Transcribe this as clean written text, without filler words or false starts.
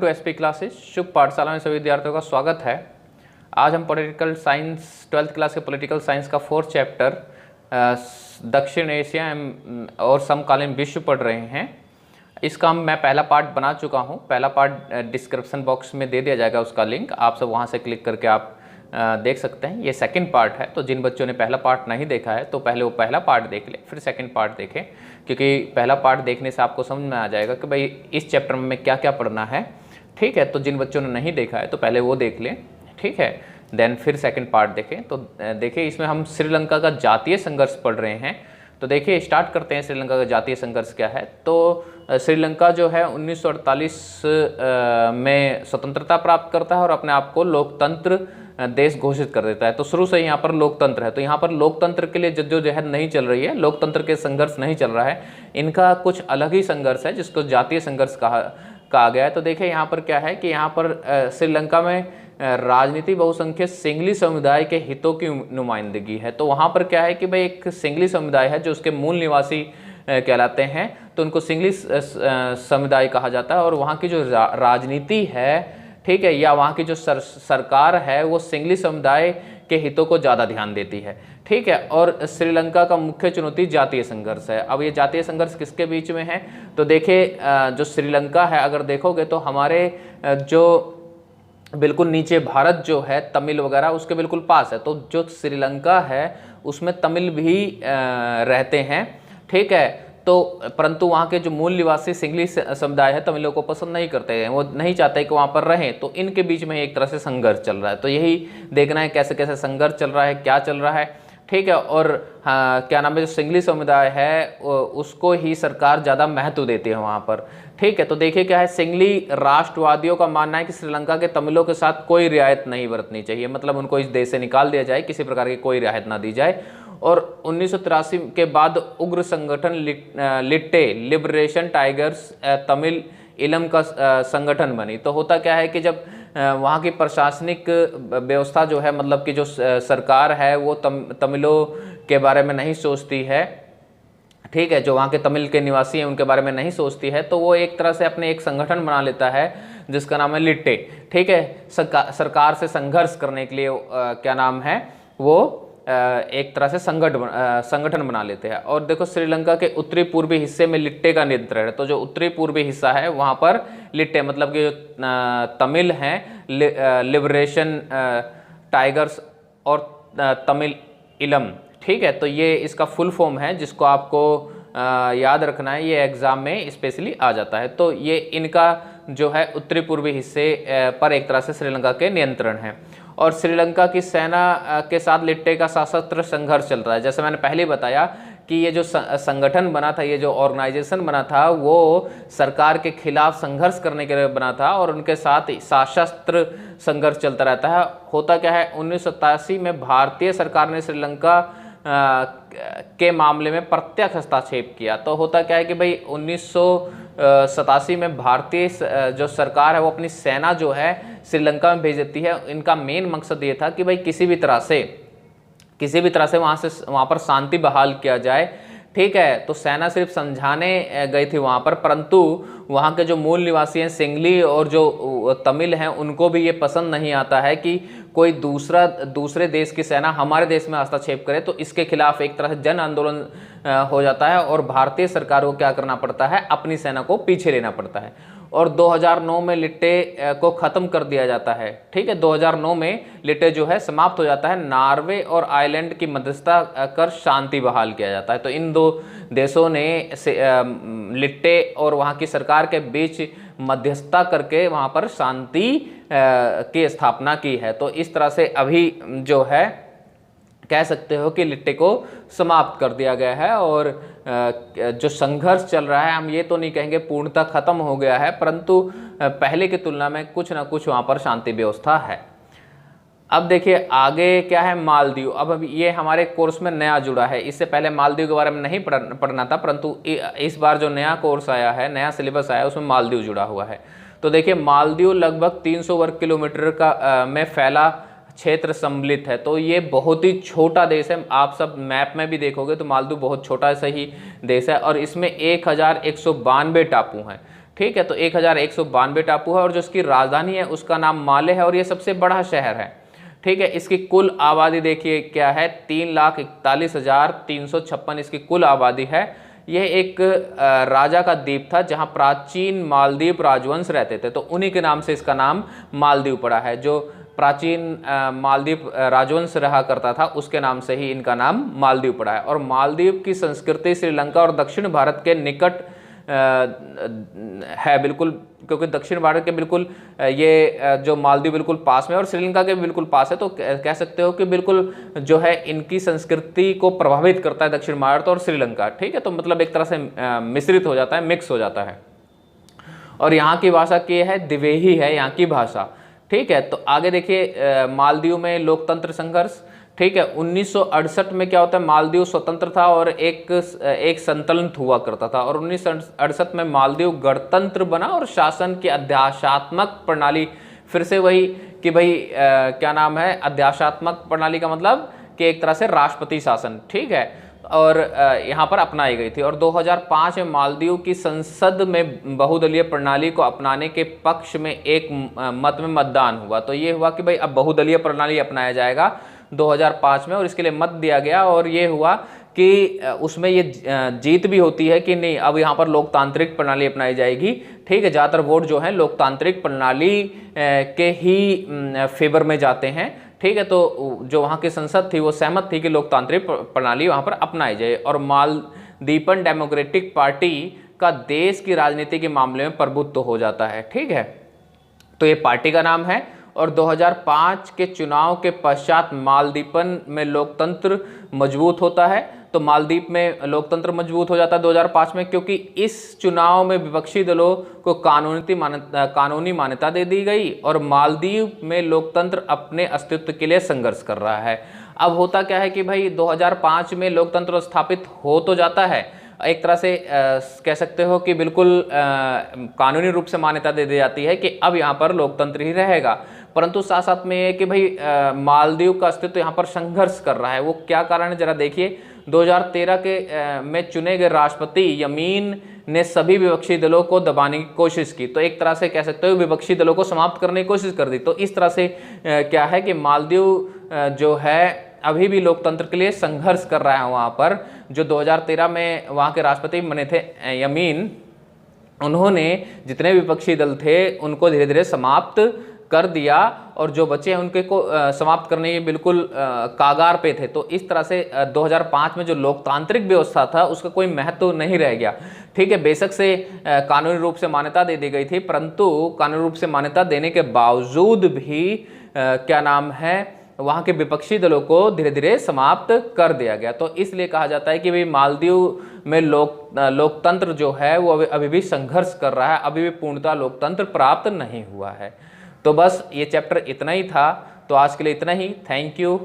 SP classes. शुभ पाठशाला में सभी विद्यार्थियों का स्वागत है। आज हम पॉलिटिकल साइंस 12th क्लास के पॉलिटिकल साइंस का 4th चैप्टर दक्षिण एशिया और समकालीन विश्व पढ़ रहे हैं। इसका मैं पहला पार्ट बना चुका हूं। पहला पार्ट डिस्क्रिप्शन बॉक्स में दे दिया जाएगा, उसका लिंक आप सब वहां से क्लिक करके आप देख सकते हैं। ये सेकंड पार्ट है, तो जिन बच्चों ने पहला पार्ट नहीं देखा है तो पहले वो पहला पार्ट देख ले, फिर सेकंड पार्ट देखें, क्योंकि पहला पार्ट देखने से आपको समझ में आ जाएगा कि भाई इस चैप्टर में क्या क्या पढ़ना है। ठीक है, तो जिन बच्चों ने नहीं देखा है तो पहले वो देख लें, ठीक है, देन फिर सेकंड पार्ट देखें। तो देखिए, इसमें हम श्रीलंका का जातीय संघर्ष पढ़ रहे हैं। तो देखिए, स्टार्ट करते हैं। श्रीलंका का जातीय संघर्ष क्या है। तो श्रीलंका जो है 1948 में स्वतंत्रता प्राप्त करता है और अपने आप को लोकतंत्र देश घोषित कर देता है। तो शुरू से यहाँ पर लोकतंत्र है। तो यहाँ पर लोकतंत्र के लिए जद्दोजहद नहीं चल रही है, लोकतंत्र के संघर्ष नहीं चल रहा है, इनका कुछ अलग ही संघर्ष है जिसको जातीय संघर्ष कहा गया है। तो देखिए यहाँ पर क्या है कि यहाँ पर श्रीलंका में राजनीति बहुसंख्यक सिंगली समुदाय के हितों की नुमाइंदगी है। तो वहाँ पर क्या है कि भाई एक सिंगली समुदाय है जो उसके मूल निवासी कहलाते हैं, तो उनको सिंगली समुदाय कहा जाता है। और वहाँ की जो राजनीति है, ठीक है, या वहाँ की जो सरकार है वो सिंगली समुदाय के हितों को ज़्यादा ध्यान देती है। ठीक है, और श्रीलंका का मुख्य चुनौती जातीय संघर्ष है। अब ये जातीय संघर्ष किसके बीच में है, तो देखिए जो श्रीलंका है, अगर देखोगे तो हमारे जो बिल्कुल नीचे भारत जो है तमिल वगैरह उसके बिल्कुल पास है। तो जो श्रीलंका है उसमें तमिल भी रहते हैं। ठीक है, तो परंतु वहाँ के जो मूल निवासी सिंगली समुदाय है तमिलों को पसंद नहीं करते हैं, वो नहीं चाहते कि वहाँ पर रहें। तो इनके बीच में एक तरह से संघर्ष चल रहा है। तो यही देखना है कैसे कैसे संघर्ष चल रहा है, क्या चल रहा है। ठीक है, और क्या नाम है, जो सिंगली समुदाय है उसको ही सरकार ज़्यादा महत्व देती है वहाँ पर। ठीक है, तो देखिए क्या है, सिंगली राष्ट्रवादियों का मानना है कि श्रीलंका के तमिलों के साथ कोई रियायत नहीं बरतनी चाहिए, मतलब उनको इस देश से निकाल दिया जाए, किसी प्रकार की कोई रियायत ना दी जाए। और 1983 के बाद उग्र संगठन लिट्टे लिबरेशन टाइगर्स तमिल इलम का संगठन बनी। तो होता क्या है कि जब वहाँ की प्रशासनिक व्यवस्था जो है, मतलब कि जो सरकार है वो तमिलों के बारे में नहीं सोचती है, ठीक है, जो वहाँ के तमिल के निवासी हैं उनके बारे में नहीं सोचती है, तो वो एक तरह से अपने एक संगठन बना लेता है जिसका नाम है लिट्टे। ठीक है, सरकार से संघर्ष करने के लिए क्या नाम है, वो एक तरह से संगठन बना लेते हैं। और देखो, श्रीलंका के उत्तरी पूर्वी हिस्से में लिट्टे का नियंत्रण है। तो जो उत्तरी पूर्वी हिस्सा है वहाँ पर लिट्टे, मतलब कि जो तमिल हैं, लिबरेशन टाइगर्स और तमिल इलम। ठीक है, तो ये इसका फुल फॉर्म है जिसको आपको याद रखना है, ये एग्जाम में स्पेशली आ जाता है। तो ये इनका जो है उत्तरी पूर्वी हिस्से पर एक तरह से श्रीलंका के नियंत्रण है। और श्रीलंका की सेना के साथ लिट्टे का सशस्त्र संघर्ष चल रहा है। जैसे मैंने पहले बताया कि ये जो संगठन बना था, ये जो ऑर्गेनाइजेशन बना था, वो सरकार के खिलाफ संघर्ष करने के लिए बना था और उनके साथ सशस्त्र संघर्ष चलता रहता है। होता क्या है, 1987 में भारतीय सरकार ने श्रीलंका के मामले में प्रत्यक्ष हस्तक्षेप किया। तो होता क्या है कि भाई 1987 में भारतीय जो सरकार है वो अपनी सेना जो है श्रीलंका में भेज देती है। इनका मेन मकसद ये था कि भाई किसी भी तरह से वहाँ पर शांति बहाल किया जाए। ठीक है, तो सेना सिर्फ समझाने गई थी वहाँ पर, परंतु वहाँ के जो मूल निवासी हैं सिंगली और जो तमिल हैं उनको भी ये पसंद नहीं आता है कि कोई दूसरे देश की सेना हमारे देश में हस्तक्षेप करे। तो इसके खिलाफ एक तरह से जन आंदोलन हो जाता है और भारतीय सरकार को क्या करना पड़ता है, अपनी सेना को पीछे लेना पड़ता है। और 2009 में लिट्टे को ख़त्म कर दिया जाता है। ठीक है, 2009 में लिट्टे जो है समाप्त हो जाता है। नॉर्वे और आयरलैंड की मध्यस्थता कर शांति बहाल किया जाता है। तो इन दो देशों ने लिट्टे और वहाँ की सरकार के बीच मध्यस्थता करके वहाँ पर शांति की स्थापना की है। तो इस तरह से अभी जो है कह सकते हो कि लिट्टे को समाप्त कर दिया गया है। और जो संघर्ष चल रहा है, हम ये तो नहीं कहेंगे पूर्णतः खत्म हो गया है, परंतु पहले की तुलना में कुछ ना कुछ वहाँ पर शांति व्यवस्था है। अब देखिए आगे क्या है, मालदीव। अब ये हमारे कोर्स में नया जुड़ा है, इससे पहले मालदीव के बारे में नहीं पढ़ना था, परंतु इस बार जो नया कोर्स आया है, नया सिलेबस आया है, उसमें मालदीव जुड़ा हुआ है। तो देखिए, मालदीव लगभग 300 वर्ग किलोमीटर का में फैला क्षेत्र सम्मिलित है। तो ये बहुत ही छोटा देश है। आप सब मैप में भी देखोगे तो मालदीव बहुत छोटा सा ही देश है और इसमें 1192 टापू हैं। ठीक है। तो 1192 टापू है और जो इसकी राजधानी है उसका नाम माले है और ये सबसे बड़ा शहर है। ठीक है। इसकी कुल आबादी देखिए क्या है, 3,41,356 इसकी कुल आबादी है। यह एक राजा का द्वीप था जहां प्राचीन मालदीव राजवंश रहते थे, तो उन्हीं के नाम से इसका नाम मालदीव पड़ा है। जो प्राचीन मालदीव राजवंश रहा करता था उसके नाम से ही इनका नाम मालदीव पड़ा है। और मालदीव की संस्कृति श्रीलंका और दक्षिण भारत के निकट है बिल्कुल, क्योंकि दक्षिण भारत के बिल्कुल ये जो मालदीव बिल्कुल पास में और श्रीलंका के बिल्कुल पास है, तो कह सकते हो कि बिल्कुल जो है इनकी संस्कृति को प्रभावित करता है दक्षिण भारत और श्रीलंका। ठीक है। तो मतलब एक तरह से मिश्रित हो जाता है, मिक्स हो जाता है। और यहाँ की भाषा की है दिवेही है यहाँ की भाषा। ठीक है। तो आगे देखिए मालदीव में लोकतंत्र संघर्ष। ठीक है। 1968 में क्या होता है, मालदीव स्वतंत्र था और एक संतुलन हुआ करता था, और 1968 में मालदीव गणतंत्र बना और शासन की अध्याशात्मक प्रणाली, फिर से वही कि भाई क्या नाम है, अध्याशात्मक प्रणाली का मतलब कि एक तरह से राष्ट्रपति शासन। ठीक है। और यहाँ पर अपनाई गई थी। और 2005 में मालदीव की संसद में बहुदलीय प्रणाली को अपनाने के पक्ष में एक मत में मतदान हुआ। तो ये हुआ कि भाई अब बहुदलीय प्रणाली अपनाया जाएगा 2005 में, और इसके लिए मत दिया गया। और ये हुआ कि उसमें ये जीत भी होती है कि नहीं, अब यहाँ पर लोकतांत्रिक प्रणाली अपनाई जाएगी। ठीक है। ज़्यादातर वोट जो है लोकतांत्रिक प्रणाली के ही फेवर में जाते हैं। ठीक है। तो जो वहाँ की संसद थी वो सहमत थी कि लोकतांत्रिक प्रणाली वहाँ पर अपनाई जाए। और मालदीपन डेमोक्रेटिक पार्टी का देश की राजनीति के मामले में प्रभुत्व हो जाता है। ठीक है। तो ये पार्टी का नाम है। और 2005 के चुनाव के पश्चात मालदीपन में लोकतंत्र मजबूत होता है। तो मालदीप में लोकतंत्र मजबूत हो जाता है 2005 में, क्योंकि इस चुनाव में विपक्षी दलों को कानूनी मान्यता दे दी गई और मालदीव में लोकतंत्र अपने अस्तित्व के लिए संघर्ष कर रहा है। अब होता क्या है कि भाई 2005 में लोकतंत्र स्थापित हो तो जाता है, एक तरह से कह सकते हो कि बिल्कुल कानूनी रूप से मान्यता दे दी जाती है कि अब यहाँ पर लोकतंत्र ही रहेगा, परंतु साथ साथ में ये कि भाई मालदीव का अस्तित्व यहाँ पर संघर्ष कर रहा है। वो क्या कारण है जरा देखिए। 2013 के में चुने गए राष्ट्रपति यमीन ने सभी विपक्षी दलों को दबाने की कोशिश की, तो एक तरह से कह सकते हो विपक्षी दलों को समाप्त करने की कोशिश कर दी। तो इस तरह से क्या है कि मालदीव जो है अभी भी लोकतंत्र के लिए संघर्ष कर रहा है। वहाँ पर जो 2013 में वहाँ के राष्ट्रपति बने थे यमीन, उन्होंने जितने विपक्षी दल थे उनको धीरे धीरे समाप्त कर दिया, और जो बचे हैं उनके को समाप्त करने की बिल्कुल कागार पे थे। तो इस तरह से 2005 में जो लोकतांत्रिक व्यवस्था था उसका कोई महत्व नहीं रह गया। ठीक है। बेशक से कानूनी रूप से मान्यता दे दी गई थी, परंतु कानूनी रूप से मान्यता देने के बावजूद भी क्या नाम है, वहाँ के विपक्षी दलों को धीरे धीरे समाप्त कर दिया गया। तो इसलिए कहा जाता है कि भाई मालदीव में लोकतंत्र जो है वो अभी भी संघर्ष कर रहा है, अभी भी पूर्णतः लोकतंत्र प्राप्त नहीं हुआ है। तो बस ये चैप्टर इतना ही था। तो आज के लिए इतना ही। Thank you.